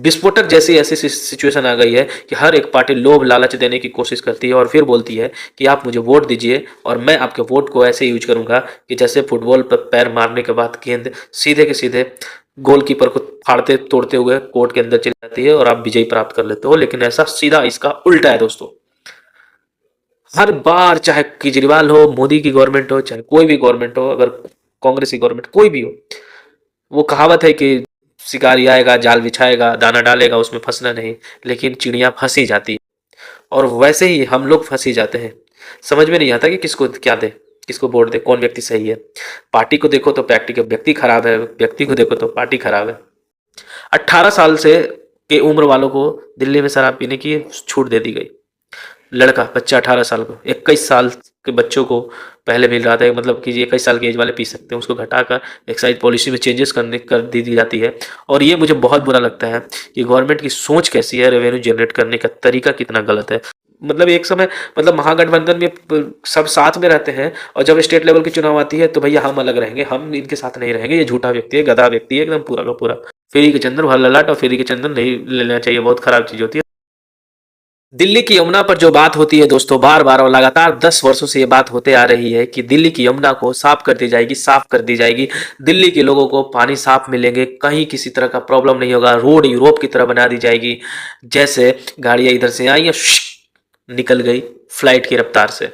विस्फोटक जैसी ऐसी सिचुएशन आ गई है कि हर एक पार्टी लोभ लालच देने की कोशिश करती है और फिर बोलती है कि आप मुझे वोट दीजिए और मैं आपके वोट को ऐसे यूज करूंगा कि जैसे फुटबॉल पर पैर मारने के बाद गेंद सीधे के सीधे गोलकीपर को फाड़ते तोड़ते हुए कोर्ट के अंदर चली जाती है और आप विजय प्राप्त कर लेते हो। लेकिन ऐसा सीधा इसका उल्टा है दोस्तों। हर बार चाहे केजरीवाल हो, मोदी की गवर्नमेंट हो, चाहे कोई भी गवर्नमेंट हो, अगर कांग्रेस की गवर्नमेंट कोई भी हो, वो कहावत है कि शिकारी आएगा जाल बिछाएगा दाना डालेगा उसमें फंसना नहीं, लेकिन चिड़िया फंसी जाती है। और वैसे ही हम लोग फंसी जाते हैं। समझ में नहीं आता कि किसको क्या दे, किसको वोट दे, कौन व्यक्ति सही है। पार्टी को देखो तो पार्टी का व्यक्ति खराब है, व्यक्ति को देखो तो पार्टी खराब है। 18 साल से के उम्र वालों को दिल्ली में शराब पीने की छूट दे दी गई। लड़का बच्चा 18 साल को, 21 साल के बच्चों को पहले मिल रहा था, मतलब कि 21 साल की एज वाले पी सकते हैं, उसको घटाकर एक्साइज पॉलिसी में चेंजेस कर दी जाती है। और ये मुझे बहुत बुरा लगता है कि गवर्नमेंट की सोच कैसी है, रेवेन्यू जनरेट करने का तरीका कितना गलत है। मतलब एक समय, मतलब महागठबंधन में सब साथ में रहते हैं और जब स्टेट लेवल की चुनाव आती है तो भैया हम अलग रहेंगे, हम इनके साथ नहीं रहेंगे, ये झूठा व्यक्ति है, गधा व्यक्ति है, एकदम पूरा का पूरा। फ्री के चंदन भर ललाट, और फ्री के चंदन नहीं लेना चाहिए, बहुत खराब चीज होती है। दिल्ली की यमुना पर जो बात होती है दोस्तों, बार बार और लगातार 10 वर्षों से ये बात होते आ रही है कि दिल्ली की यमुना को साफ कर दी जाएगी, साफ कर दी जाएगी। दिल्ली के लोगों को पानी साफ मिलेंगे, कहीं किसी तरह का प्रॉब्लम नहीं होगा, रोड यूरोप की तरह बना दी जाएगी। जैसे गाड़ियां इधर से आई निकल गई फ्लाइट की रफ्तार से।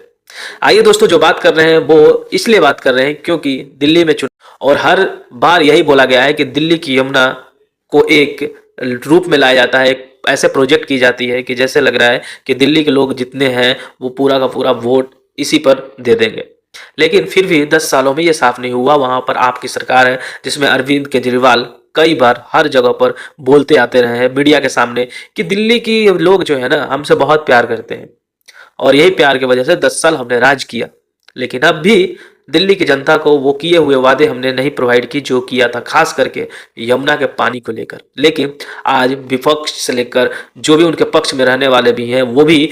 आइए दोस्तों, जो बात कर रहे हैं वो इसलिए बात कर रहे हैं क्योंकि दिल्ली में चुनाव, और हर बार यही बोला गया है कि दिल्ली की यमुना को एक रूप में लाया जाता है, ऐसे प्रोजेक्ट की जाती है कि जैसे लग रहा है कि दिल्ली के लोग जितने हैं वो पूरा का पूरा वोट इसी पर दे देंगे। लेकिन फिर भी 10 सालों में ये साफ नहीं हुआ। वहां पर आपकी सरकार है जिसमें अरविंद केजरीवाल कई बार हर जगह पर बोलते आते रहे हैं मीडिया के सामने कि दिल्ली की लोग जो है ना हमसे बहुत प्यार करते हैं और यही प्यार की वजह से 10 साल हमने राज किया। लेकिन अब भी दिल्ली की जनता को वो किए हुए वादे हमने नहीं प्रोवाइड की जो किया था, खास करके यमुना के पानी को लेकर। लेकिन आज विपक्ष से लेकर जो भी उनके पक्ष में रहने वाले भी हैं वो भी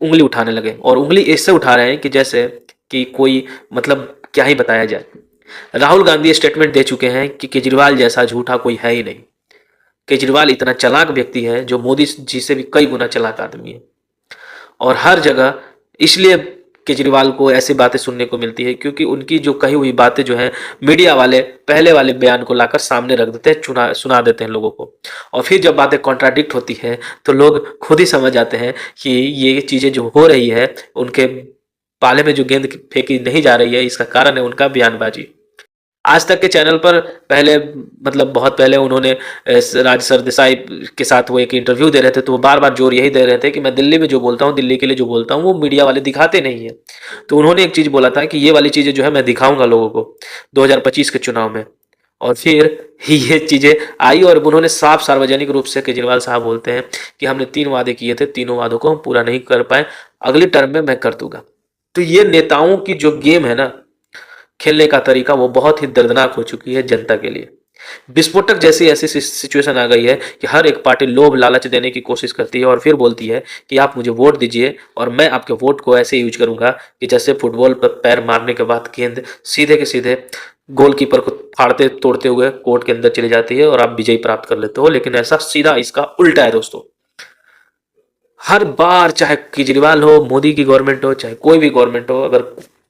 उंगली उठाने लगे, और उंगली इससे उठा रहे हैं कि जैसे कि कोई, मतलब क्या ही बताया जाए। राहुल गांधी स्टेटमेंट दे चुके हैं कि केजरीवाल जैसा झूठा कोई है ही नहीं। केजरीवाल इतना चालाक व्यक्ति है जो मोदी जी से भी कई गुना चालाक आदमी है। और हर जगह इसलिए केजरीवाल को ऐसी बातें सुनने को मिलती है क्योंकि उनकी जो कही हुई बातें जो हैं मीडिया वाले पहले वाले बयान को लाकर सामने रख देते हैं, सुना देते हैं लोगों को। और फिर जब बातें कॉन्ट्राडिक्ट होती है तो लोग खुद ही समझ जाते हैं कि ये चीज़ें जो हो रही है उनके पाले में जो गेंद फेंकी नहीं जा रही है, इसका कारण है उनका बयानबाजी। आज तक के चैनल पर पहले, मतलब बहुत पहले उन्होंने राज सरदेसाई के साथ वो एक इंटरव्यू दे रहे थे तो वो बार बार जोर यही दे रहे थे कि मैं दिल्ली में जो बोलता हूँ, दिल्ली के लिए जो बोलता हूँ वो मीडिया वाले दिखाते नहीं है। तो उन्होंने एक चीज़ बोला था कि ये वाली चीज़ें जो है मैं दिखाऊंगा लोगों को 2025 के चुनाव में। और फिर ये चीज़ें आई और उन्होंने साफ सार्वजनिक रूप से, केजरीवाल साहब बोलते हैं कि हमने 3 वादे किए थे, तीनों वादों को हम पूरा नहीं कर पाए, अगली टर्म में मैं कर दूंगा। तो ये नेताओं की जो गेम है ना, खेलने का तरीका, वो बहुत ही दर्दनाक हो चुकी है जनता के लिए। विस्फोटक जैसी ऐसी सिचुएशन आ गई है कि हर एक पार्टी लोभ लालच देने की कोशिश करती है और फिर बोलती है कि आप मुझे वोट दीजिए और मैं आपके वोट को ऐसे यूज करूंगा कि जैसे फुटबॉल पर पैर मारने के बाद गेंद सीधे के सीधे गोलकीपर को फाड़ते तोड़ते हुए कोर्ट के अंदर चली जाती है और आप विजय प्राप्त कर लेते हो। लेकिन ऐसा सीधा इसका उल्टा है दोस्तों। हर बार चाहे केजरीवाल हो, मोदी की गवर्नमेंट हो, चाहे कोई भी गवर्नमेंट हो, अगर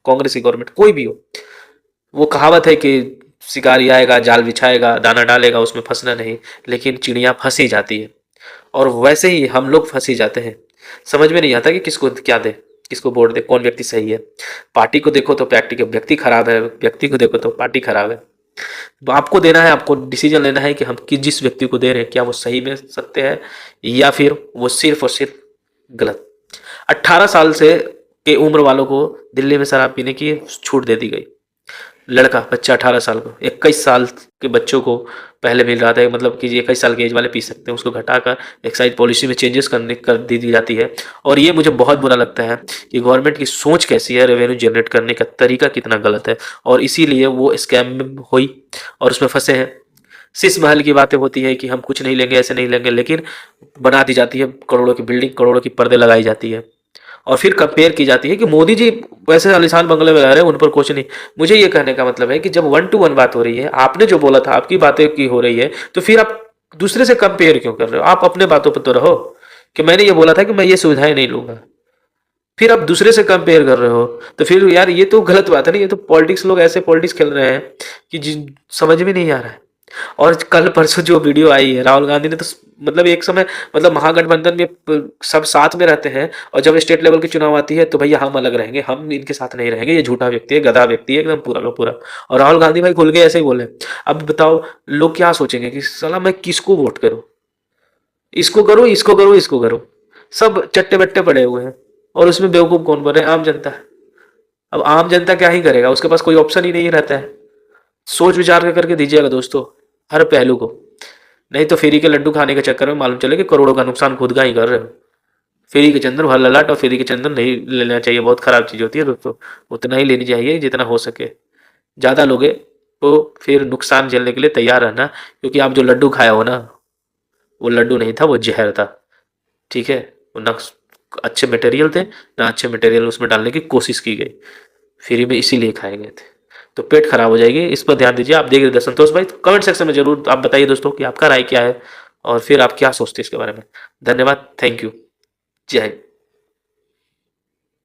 कांग्रेस की गवर्नमेंट कोई भी हो, वो कहावत है कि शिकारी आएगा जाल बिछाएगा दाना डालेगा उसमें फंसना नहीं, लेकिन चिड़िया फंसी जाती है। और वैसे ही हम लोग फंसी जाते हैं। समझ में नहीं आता कि किसको क्या दे, किसको वोट दे, कौन व्यक्ति सही है। पार्टी को देखो तो पार्टी का व्यक्ति खराब है, व्यक्ति को देखो तो पार्टी खराब है। तो आपको देना है, आपको डिसीजन लेना है कि हम किस जिस व्यक्ति को दे रहे हैं क्या वो सही में सत्य है या फिर वो सिर्फ और सिर्फ गलत। 18 साल से के उम्र वालों को दिल्ली में शराब पीने की छूट दे दी गई। लड़का बच्चा 18 साल को, 21 साल के बच्चों को पहले मिल रहा था, मतलब कि 21 साल की एज वाले पी सकते हैं, उसको घटाकर एक्साइज पॉलिसी में चेंजेस कर दी जाती है। और ये मुझे बहुत बुरा लगता है कि गवर्नमेंट की सोच कैसी है, रेवेन्यू जनरेट करने का तरीका कितना गलत है, और इसीलिए वो स्कैम में हुई और उसमें फंसे हैं। शीश महल की बातें होती है कि हम कुछ नहीं लेंगे, ऐसे नहीं लेंगे, लेकिन बना दी जाती है करोड़ों की बिल्डिंग, करोड़ों की पर्दे लगाई जाती है और फिर कंपेयर की जाती है कि मोदी जी वैसे आलीशान बंगले में रह रहे हैं, उन पर कुछ नहीं। मुझे ये कहने का मतलब है कि जब 1 to 1 बात हो रही है, आपने जो बोला था आपकी बातें की हो रही है, तो फिर आप दूसरे से कंपेयर क्यों कर रहे हो? आप अपने बातों पर तो रहो कि मैंने ये बोला था कि मैं ये सुविधाएं नहीं लूंगा, फिर आप दूसरे से कंपेयर कर रहे हो। तो फिर यार ये तो गलत बात है ना, ये तो पॉलिटिक्स, लोग ऐसे पॉलिटिक्स खेल रहे हैं कि समझ में नहीं आ रहा है। और कल परसों जो वीडियो आई है, राहुल गांधी ने तो मतलब एक समय, मतलब महागठबंधन में सब साथ में रहते हैं, और जब स्टेट लेवल की चुनाव आती है तो भैया हम अलग रहेंगे, हम इनके साथ नहीं रहेंगे, ये झूठा व्यक्ति है, गधा व्यक्ति है एकदम पूरा लो पूरा। और राहुल गांधी भाई खुल के ऐसे ही बोले। अब बताओ लोग क्या सोचेंगे कि साला मैं किसको वोट करूं, इसको करो, इसको करो, इसको करो। सब चट्टे बट्टे पड़े हुए हैं, और उसमें बेवकूफ कौन बने? आम जनता। अब आम जनता क्या ही करेगा, उसके पास कोई ऑप्शन ही नहीं रहता है। सोच विचार कर करके दीजिएगा दोस्तों, हर पहलू को। नहीं तो फ्री के लड्डू खाने के चक्कर में मालूम चले कि करोड़ों का नुकसान खुद का ही कर रहे हो। फ्री के चंदन भर ललाट, और फ्री के चंदन नहीं लेना चाहिए, बहुत खराब चीज होती है दोस्तों। उतना ही लेनी चाहिए जितना हो सके। ज्यादा लोगे तो फिर नुकसान झेलने के लिए तैयार रहना, क्योंकि आप जो लड्डू खाए हो ना, वो लड्डू नहीं था, वो जहर था। ठीक है? वो ना अच्छे मटेरियल थे, ना अच्छे मटेरियल उसमें डालने की कोशिश की गई, फ्री में इसीलिए खाए गए थे। तो पेट खराब हो जाएगी, इस पर ध्यान दीजिए। आप देख रहे थे संतोष भाई, तो कमेंट सेक्शन में जरूर आप बताइए दोस्तों कि आपका राय क्या है, और फिर आप क्या सोचते हैं इसके बारे में। धन्यवाद, थैंक यू, जय हिंद।